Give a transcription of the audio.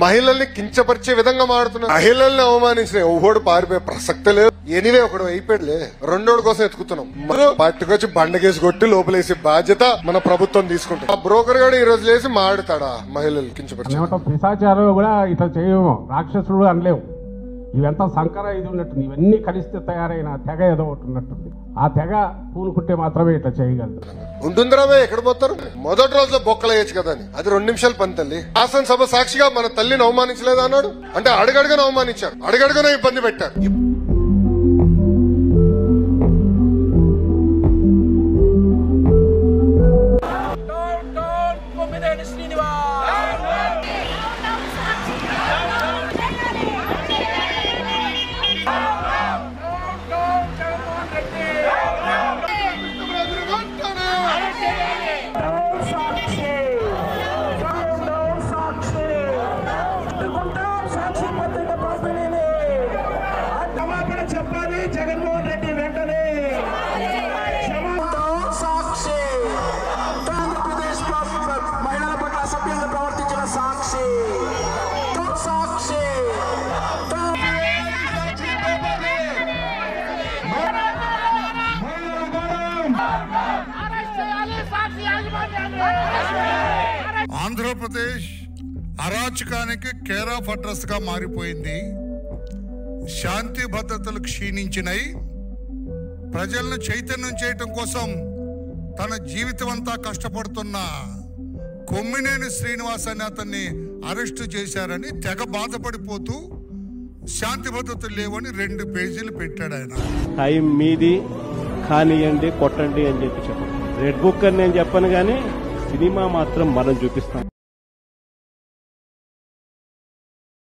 మహిళల్ని కించపరిచే విధంగా మాడుతున్నారు. మహిళల్ని అవమానించిన ఓహోడు పారిపోయే ప్రసక్తే లేదు. ఎనివే ఒకడు అయిపోయాడులే, రెండోడు కోసం ఎత్తుకుతున్నాం. పట్టుకొచ్చి బండకేసి కొట్టి లోపలేసే బాధ్యత మన ప్రభుత్వం తీసుకుంటాం. ఆ బ్రోకర్ గారు ఈ రోజు లేసి మాడుతాడా మహిళలు కించపరిచి? పిశాచాలు కూడా ఇట్లా చేయము, రాక్షసుడు అనలేము. ఇవంతా సంకర ఇది ఉన్నట్టుంది. ఇవన్నీ కలిస్తే తయారైన తెగ ఏదో ఒకటి ఉన్నట్టుంది. ఆ తెగ పూనుకుంటే మాత్రమే ఇట్లా చేయగలదు. ఉంటుందిరామే, ఎక్కడ పోతారు? మొదటి రోజులో బొక్కలేయచ్చు కదా అని. అది 2 నిమిషాలు పని తల్లి. శాసనసభ సాక్షిగా మన తల్లిని అవమానించలేదా అన్నాడు. అంటే అడుగడుగున అవమానించారు, అడుగడుగున ఇబ్బంది పెట్టారు. చెప్పాలి జగన్మోహన్ రెడ్డి వెంటనే సాక్షి, ఆంధ్రప్రదేశ్ మహిళల పట్ల సభ్యులుగా ప్రవర్తించిన సాక్షి సాక్షి ఆంధ్రప్రదేశ్ అరాచకానికి కేర్ ఆఫ్ అడ్రస్ గా మారిపోయింది. శాంతి భద్రతలు క్షీణించినాయి. ప్రజలను చైతన్యం చేయటం కోసం తన జీవితం అంతా కష్టపడుతున్న కొమ్మినేని శ్రీనివాస్ అనే అతన్ని అరెస్టు చేశారని తెగ బాధపడిపోతూ శాంతి భద్రతలు లేవని 2 పేజీలు పెట్టాడు ఆయన. టైం మీది, కానియండి, కొట్టండి అని చెప్పి చెప్పండి. రెడ్ బుక్ అని నేను చెప్పను, కానీ సినిమా మాత్రం మనం చూపిస్తాం.